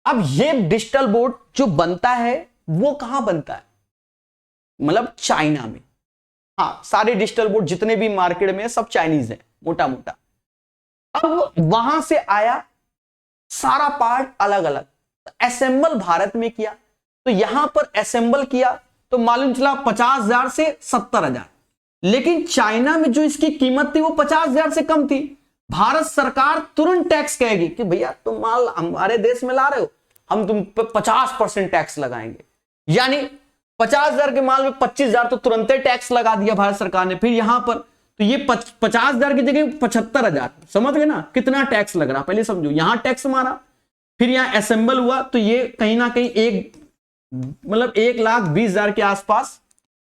अब ये डिजिटल बोर्ड जो बनता है वो कहां बनता है, मतलब चाइना में। हाँ, सारे डिजिटल बोर्ड जितने भी मार्केट में है सब चाइनीज है मोटा मोटा। अब वहां से आया सारा पार्ट अलग अलग, असेंबल भारत में किया, तो यहां पर असेंबल किया तो मालूम चला 50,000 से 70,000, लेकिन चाइना में जो इसकी कीमत थी वो 50,000 से कम थी। भारत सरकार तुरंत टैक्स कहेगी कि भैया तुम माल हमारे देश में ला रहे हो, हम तुम पे 50% टैक्स लगाएंगे। यानी 50,000 के माल में 25,000 तो तुरंत ही टैक्स लगा दिया भारत सरकार ने। फिर यहां पर तो ये 50,000 की जगह 75,000, समझ गए ना कितना टैक्स लग रहा। पहले समझो, यहां टैक्स मारा, फिर यहां असेंबल हुआ, तो ये कहीं ना कहीं मतलब 1,20,000 के आसपास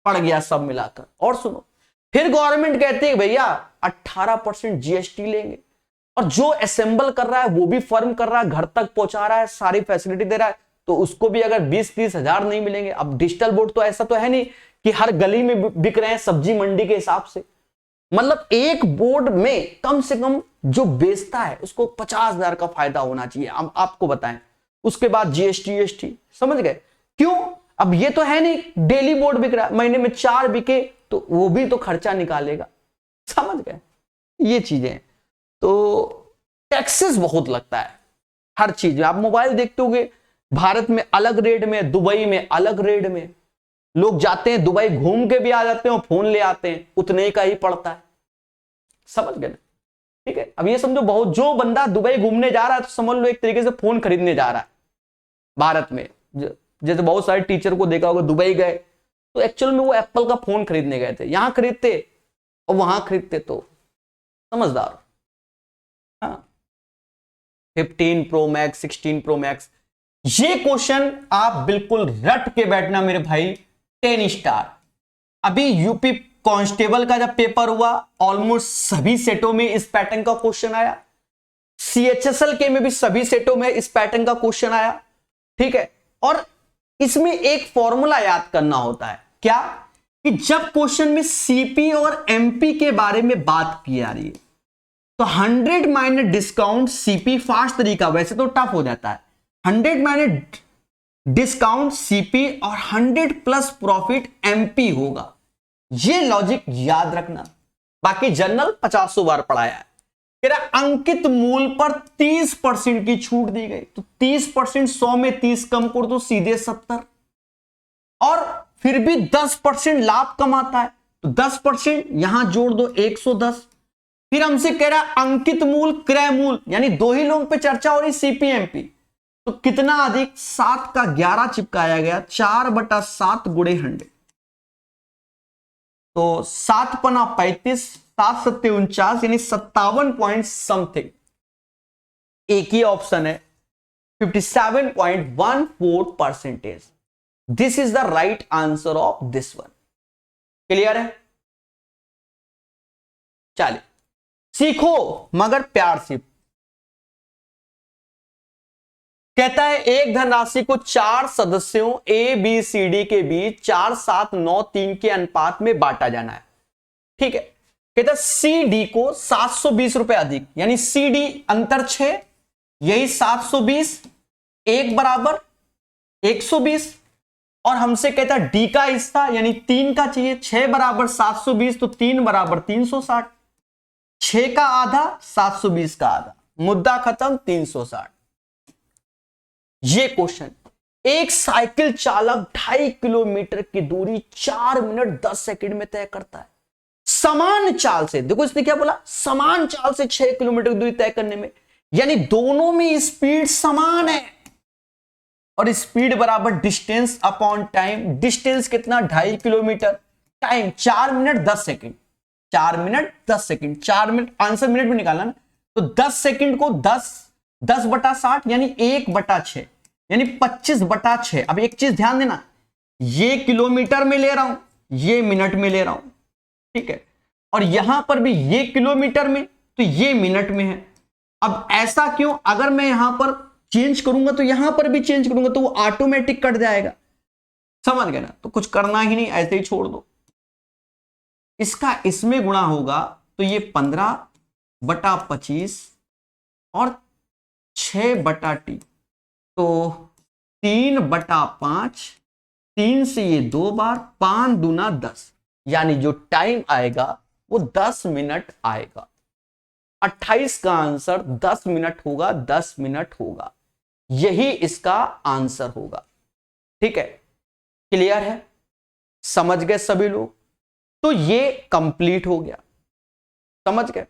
पड़ गया सब मिलाकर। और सुनो, फिर गवर्नमेंट कहती है भैया 18% जीएसटी लेंगे, और जो असेंबल कर रहा है वो भी फर्म कर रहा है, घर तक पहुंचा रहा है, सारी फैसिलिटी दे रहा है, तो उसको भी अगर 20-30 हजार नहीं मिलेंगे। अब डिजिटल बोर्ड तो ऐसा तो है नहीं कि हर गली में बिक रहे हैं सब्जी मंडी के हिसाब से, मतलब एक बोर्ड में कम से कम जो बेचता है उसको 50,000 का फायदा होना चाहिए। अब आपको बताएं, उसके बाद जीएसटी, समझ गए क्यों? अब ये तो है नहीं डेली बोर्ड बिक रहा है, महीने में 4 बिके तो वो भी तो खर्चा निकालेगा, समझ गए ये चीजें। तो टैक्सेस बहुत लगता है हर चीज में। आप मोबाइल देखते होंगे, भारत में अलग रेट में, दुबई में अलग रेट में। लोग जाते हैं दुबई, घूम के भी आ जाते हैं और फोन ले आते हैं, उतने का ही पड़ता है, समझ गए ना? ठीक है, अब ये समझो, बहुत जो बंदा दुबई घूमने जा रहा है तो समझ लो एक तरीके से फोन खरीदने जा रहा है भारत में। जैसे बहुत सारे टीचर को देखा होगा दुबई गए तो एक्चुअल में वो एप्पल का फोन खरीदने गए थे, यहां खरीदते और वहां खरीदते, तो समझदार। हाँ, 15 प्रो मैक्स, 16 प्रो मैक्स, ये क्वेश्चन आप बिल्कुल रट के बैठना मेरे भाई। 10 स्टार। अभी यूपी कांस्टेबल का जब पेपर हुआ ऑलमोस्ट सभी सेटों में इस पैटर्न का क्वेश्चन आया, सीएचएसएल के में भी सभी सेटों में इस पैटर्न का क्वेश्चन आया, ठीक है। और इसमें एक फॉर्मूला याद करना होता है, क्या कि जब क्वेश्चन में सीपी और एमपी के बारे में बात की जा रही है तो 100 माइनस डिस्काउंट सीपी फास्ट तरीका, वैसे तो टफ हो जाता है, 100 माइनस डिस्काउंट सीपी और 100 प्लस प्रॉफिट एमपी होगा। ये लॉजिक याद रखना, बाकी जनरल 50 बार पढ़ाया है। तेरा अंकित मूल पर 30% की छूट दी गई, तो 30% 100 में 30 कम कर दो सीधे 70, और फिर भी 10% लाभ कमाता है तो 10% यहां जोड़ दो 110। फिर हमसे कह रहा है अंकित मूल क्रय मूल, यानी दो ही लोगों पे चर्चा हो रही सीपीएमपी, तो कितना अधिक, 7 का 11 चिपकाया गया, 4/7 गुणे 100, तो 7 पना 35, 7 सत्ते 49, यानी 57 पॉइंट समथिंग। एक ही ऑप्शन है 57.14%। This is the right answer of this one. Clear है? चलिए, सीखो मगर प्यार से। कहता है एक धनराशि को 4 सदस्यों ए बी सी डी के बीच 4, 7, 9, 3 के अनुपात में बांटा जाना है, ठीक है। कहता है सी डी को 720 रुपए अधिक, यानी सी डी अंतर 6, यही 720, एक बराबर 120, और हमसे कहता है डी का हिस्सा यानी 3 का चाहिए, 6 बराबर 720 तो 3 बराबर 360, 6 का आधा 720 का आधा, मुद्दा खत्म, 360। ये क्वेश्चन, एक साइकिल चालक 2.5 किलोमीटर की दूरी 4 मिनट 10 सेकंड में तय करता है समान चाल से। देखो इसने क्या बोला, समान चाल से 6 किलोमीटर की दूरी तय करने में, यानी दोनों में स्पीड समान है, और स्पीड बराबर डिस्टेंस अपॉन टाइम। डिस्टेंस कितना, 2.5 kilometre, time 4 minute 10 second, 4 minute 10 second, 4 minute answer minute में निकालना ना, तो 10 सेकंड को 10/60 यानी 1/6, यानी 25/6। अब एक चीज ध्यान देना, ये किलोमीटर में ले रहा हूं, ये मिनट में ले रहा हूं, ठीक है। और यहां पर भी ये किलोमीटर में, तो ये मिनट में है। अब ऐसा क्यों? अगर मैं यहां पर चेंज करूंगा तो यहां पर भी चेंज करूंगा तो वो ऑटोमेटिक कट जाएगा। समझ गए ना? तो कुछ करना ही नहीं, ऐसे ही छोड़ दो। इसका इसमें गुणा होगा तो ये 15/25 और 6/t, तो 3/5, 3 से ये 2 बार, 5 दूना 10, यानी जो टाइम आएगा वो 10 मिनट आएगा। 28 का आंसर 10 मिनट होगा, 10 मिनट होगा, यही इसका आंसर होगा। ठीक है, क्लियर है? समझ गए सभी लोग? तो ये कंप्लीट हो गया, समझ गए?